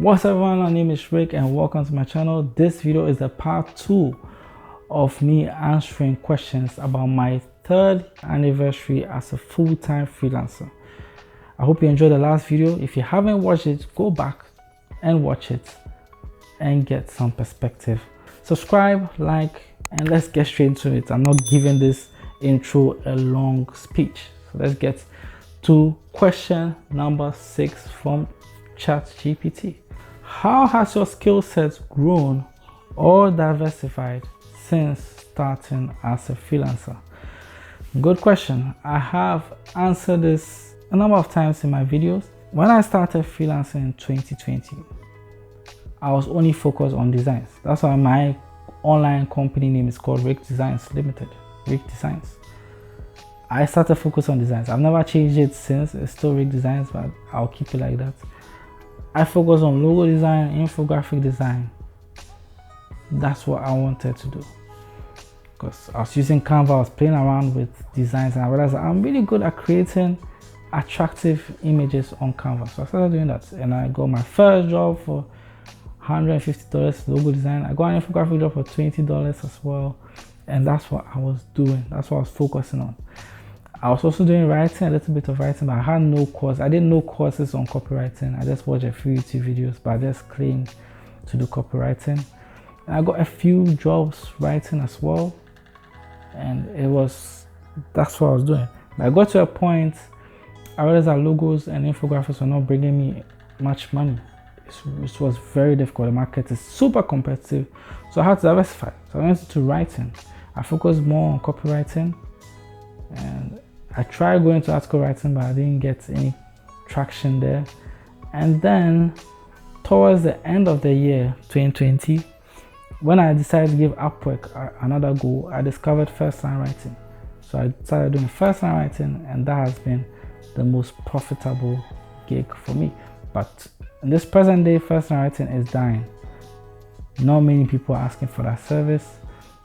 What's up everyone, my name is Rick and welcome to my channel. This video is the part 2 of me answering questions about my 3rd anniversary as a full-time freelancer. I hope you enjoyed the last video. If you haven't watched it, go back and watch it and get some perspective. Subscribe, like, and let's get straight into it. I'm not giving this intro a long speech. So let's get to question number 6 from ChatGPT. How has your skill set grown or diversified since starting as a freelancer? Good question. I have answered this a number of times in my videos. When I started freelancing in 2020, I was only focused on designs. That's why my online company name is called Rick Designs Limited. Rick Designs. I started focus on designs. I've never changed it since. It's still Rick Designs, but I'll keep it like that. I focus on logo design, infographic design. That's what I wanted to do. Because I was using Canva, I was playing around with designs, and I realized that I'm really good at creating attractive images on Canva. So I started doing that, and I got my first job for $150 logo design. I got an infographic job for $20 as well, and that's what I was doing. That's what I was focusing on. I was also doing writing, a little bit of writing, but I had no course. I did no courses on copywriting. I just watched a few YouTube videos, but I just claimed to do copywriting. And I got a few jobs writing as well, and that's what I was doing. But I got to a point, I realized that logos and infographics were not bringing me much money. It was very difficult. The market is super competitive, so I had to diversify. So I went into writing. I focused more on copywriting, and I tried going to article writing, but I didn't get any traction there. And then towards the end of the year 2020, when I decided to give Upwork another go, I discovered first-time writing. So I started doing first-time writing, and that has been the most profitable gig for me. But in this present day, first-time writing is dying. Not many people are asking for that service.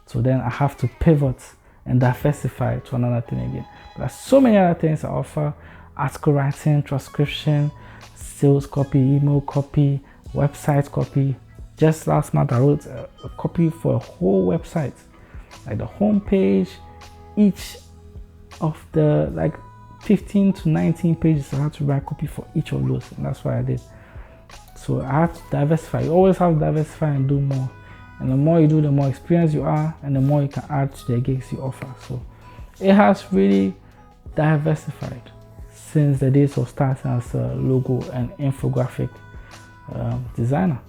So then I have to pivot and diversify to another thing again. But there's so many other things I offer: article writing, transcription, sales copy, email copy, website copy. Just last month I wrote a copy for a whole website, like the home page, each of the 15 to 19 pages. I had to write copy for each of those, and that's what I did. So I have to diversify. You always have to diversify and do more. And the more you do, the more experienced you are, and the more you can add to the gigs you offer. So it has really diversified since the days of starting as a logo and infographic designer.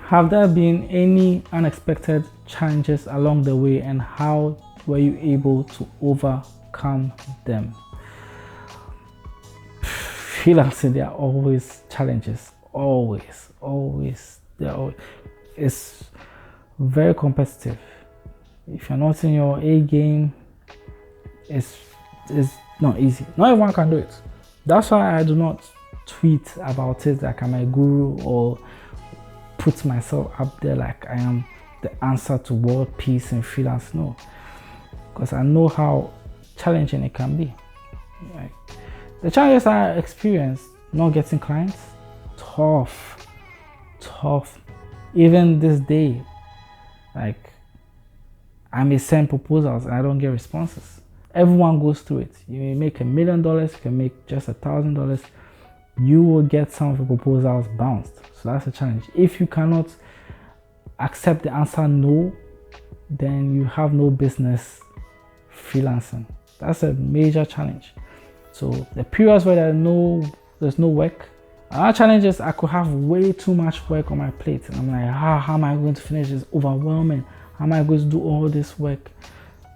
Have there been any unexpected challenges along the way, and how were you able to overcome them? Freelancing, there are always challenges. Always. It's very competitive. If you're not in your A game, it's not easy. Not everyone can do it. That's why I do not tweet about it like I'm a guru or put myself up there like I am the answer to world peace and freelance. No, because I know how challenging it can be. The challenges I experienced: not getting clients, tough. Even this day, I may send proposals and I don't get responses. Everyone goes through it. You may make $1 million, you can make just $1,000. You will get some of the proposals bounced. So that's a challenge. If you cannot accept the answer no, then you have no business freelancing. That's a major challenge. So the periods where there's no work. Another challenge is I could have way too much work on my plate, and I'm like, how am I going to finish this? Overwhelming. How am I going to do all this work?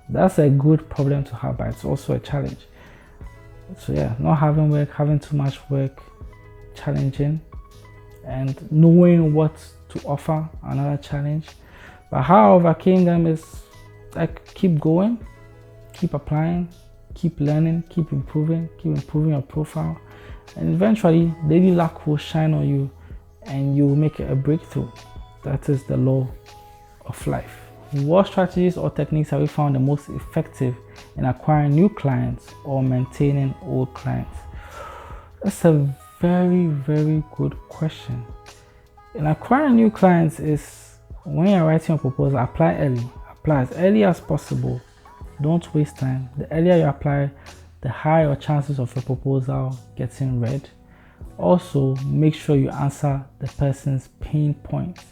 That's a good problem to have, but it's also a challenge. So yeah, not having work, having too much work, challenging, and knowing what to offer, another challenge. But how I overcame them is keep going, keep applying, keep learning, keep improving your profile, and eventually lady luck will shine on you and you will make a breakthrough. That is the law of life. What strategies or techniques have you found the most effective in acquiring new clients or maintaining old clients? That's a very, very good question. In acquiring new clients is when you're writing a proposal, apply early. Apply as early as possible. Don't waste time. The earlier you apply, the higher your chances of your proposal getting read. Also, make sure you answer the person's pain points.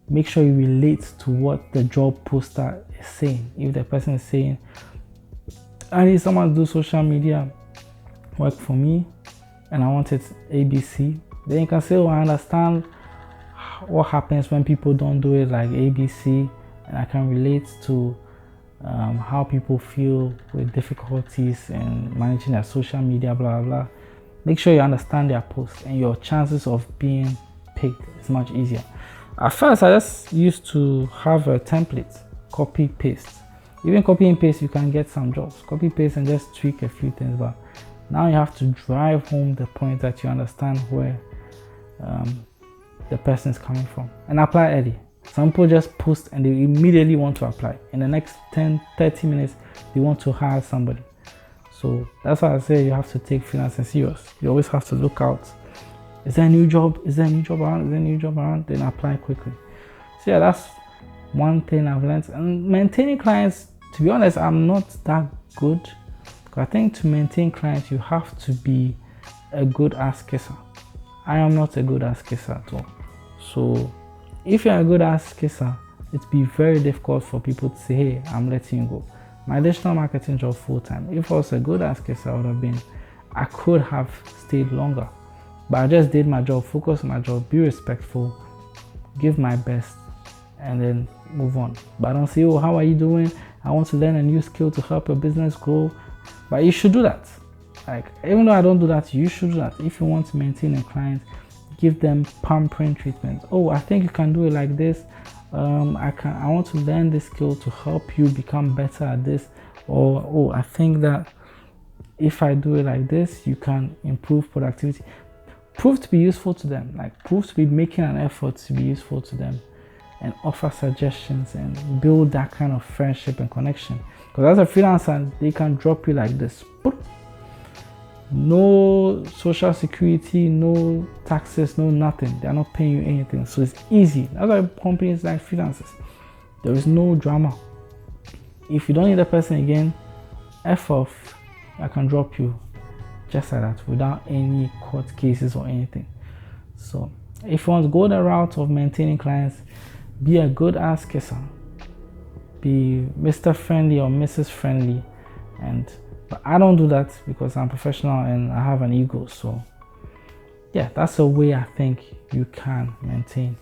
Make sure you relate to what the job poster is saying. If the person is saying, I need someone to do social media work for me and I want it ABC, then you can say, oh, I understand what happens when people don't do it like ABC, and I can relate to how people feel with difficulties in managing their social media, blah, blah, blah. Make sure you understand their post and your chances of being picked is much easier. At first, I just used to have a template, copy, paste. Even copy and paste, you can get some jobs. Copy, paste and just tweak a few things, but now you have to drive home the point that you understand where the person is coming from and apply early. Some people just post and they immediately want to apply. In the next 10-30 minutes, they want to hire somebody. So that's why I say you have to take freelancing serious. You always have to look out. Is there a new job? Is there a new job around? Is there a new job around? Then apply quickly. So yeah, that's one thing I've learned. And maintaining clients, to be honest, I'm not that good. I think to maintain clients, you have to be a good ass kisser. I am not a good ass kisser at all. So if you're a good ass kisser, it'd be very difficult for people to say, hey, I'm letting you go. My digital marketing job full time, if I was a good ass kisser, I could have stayed longer. But I just did my job, focus on my job, be respectful, give my best, and then move on. But I don't say, oh, how are you doing? I want to learn a new skill to help your business grow. But you should do that. Like, even though I don't do that, you should do that. If you want to maintain a client, give them pampering treatment. Oh, I think you can do it like this. I want to learn this skill to help you become better at this. Or, oh, I think that if I do it like this, you can improve productivity. Prove to be useful to them. Like, prove to be making an effort to be useful to them, and offer suggestions and build that kind of friendship and connection. Because as a freelancer, they can drop you like this. No social security, no taxes, no nothing. They're not paying you anything. So it's easy. That's why companies like freelancers. There is no drama. If you don't need a person again, F off, I can drop you just like that without any court cases or anything. So if you want to go the route of maintaining clients, be a good ass kisser. Be Mr. Friendly or Mrs. Friendly. But I don't do that because I'm professional and I have an ego. So yeah, that's a way I think you can maintain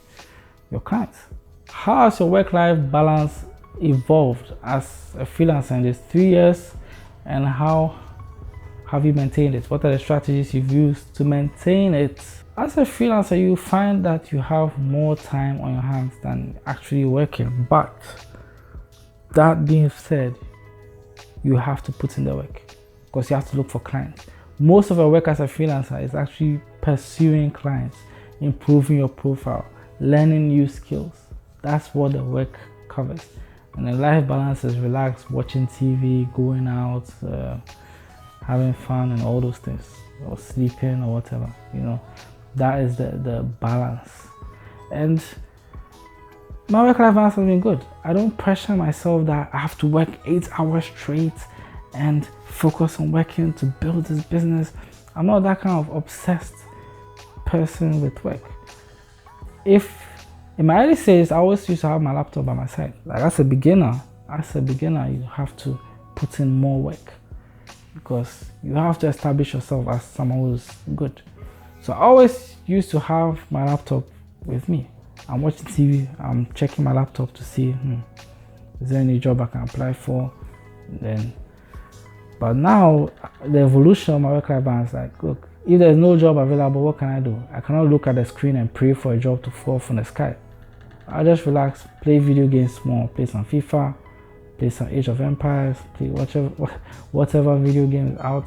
your clients. How has your work-life balance evolved as a freelancer in these 3 years, and how have you maintained it? What are the strategies you've used to maintain it? As a freelancer, you find that you have more time on your hands than actually working. But that being said, you have to put in the work because you have to look for clients. Most of your work as a freelancer is actually pursuing clients, improving your profile, learning new skills. That's what the work covers. And the life balance is relaxed, watching TV, going out, having fun and all those things, or sleeping or whatever, that is the balance. And my work-life balance has been good. I don't pressure myself that I have to work 8 hours straight and focus on working to build this business. I'm not that kind of obsessed person with work. In my early stages, I always used to have my laptop by my side. Like as a beginner, you have to put in more work because you have to establish yourself as someone who's good. So I always used to have my laptop with me. I'm watching TV, I'm checking my laptop to see, is there any job I can apply for? But now, the evolution of my work-life balance, like, look, if there's no job available, what can I do? I cannot look at the screen and pray for a job to fall from the sky. I just relax, play video games more, play some FIFA, play some Age of Empires, play whatever video game is out,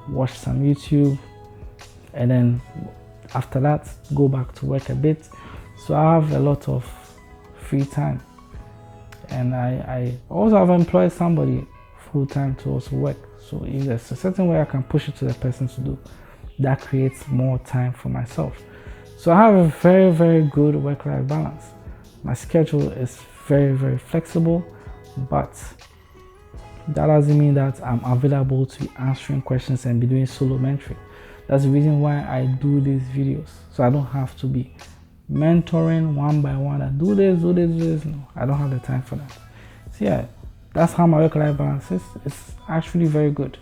watch some YouTube, and then after that, go back to work a bit. So I have a lot of free time, and I also have employed somebody full-time to also work. So if there's a certain way I can push it to the person to do, that creates more time for myself. So I have a very good work-life balance. My schedule is very flexible, but that doesn't mean that I'm available to be answering questions and be doing solo mentoring. That's the reason why I do these videos, so I don't have to be mentoring one by one and do this. No, I don't have the time for that. So yeah, that's how my work-life balance is. It's actually very good.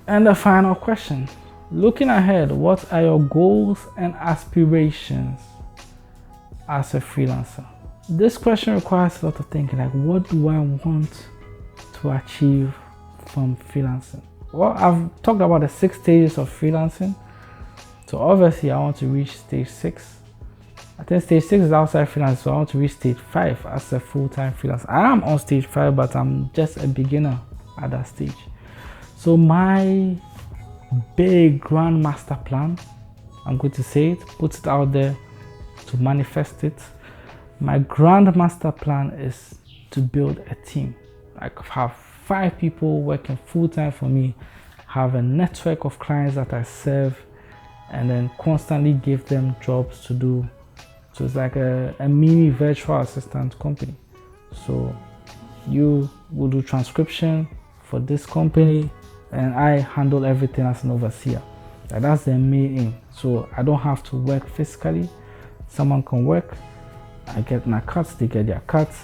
And the final question, looking ahead, what are your goals and aspirations as a freelancer? This question requires a lot of thinking, like what do I want to achieve from freelancing? Well, I've talked about the 6 stages of freelancing. So obviously I want to reach stage 6. I think stage 6 is outside freelance, so I want to reach stage 5 as a full-time freelancer. I am on stage 5, but I'm just a beginner at that stage. So my big grand master plan, I'm going to say it, put it out there to manifest it. My grand master plan is to build a team. Like have 5 people working full-time for me, have a network of clients that I serve, and then constantly give them jobs to do. So it's like a mini virtual assistant company. So you will do transcription for this company and I handle everything as an overseer. Like that's the main aim. So I don't have to work physically. Someone can work, I get my cuts, they get their cuts,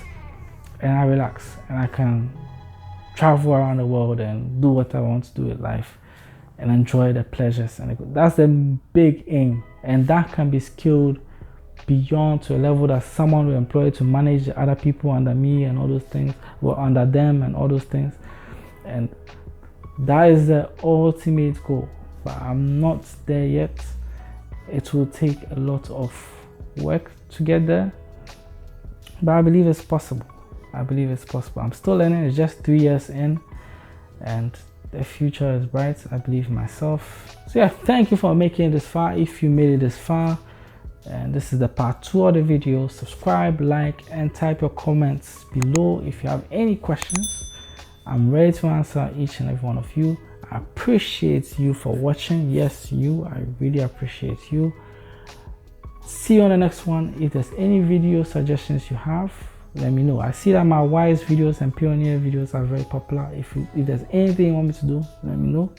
and I relax and I can travel around the world and do what I want to do in life and enjoy the pleasures. And that's the big aim, and that can be scaled beyond to a level that someone will employ to manage the other people under me and all those things, or under them and all those things. And that is the ultimate goal, but I'm not there yet. It will take a lot of work to get there, but I believe it's possible. I'm still learning. It's just 3 years in and the future is bright. I believe in myself. So yeah, thank you for making it this far. If you made it this far, and this is the part 2 of the video, subscribe, like, and type your comments below if you have any questions. I'm ready to answer each and every one of you. I appreciate you for watching. Yes, I really appreciate you. See you on the next one. If there's any video suggestions you have, let me know. I see that my wise videos and pioneer videos are very popular. If there's anything you want me to do, let me know.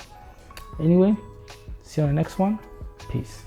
Anyway, see you on the next one. Peace.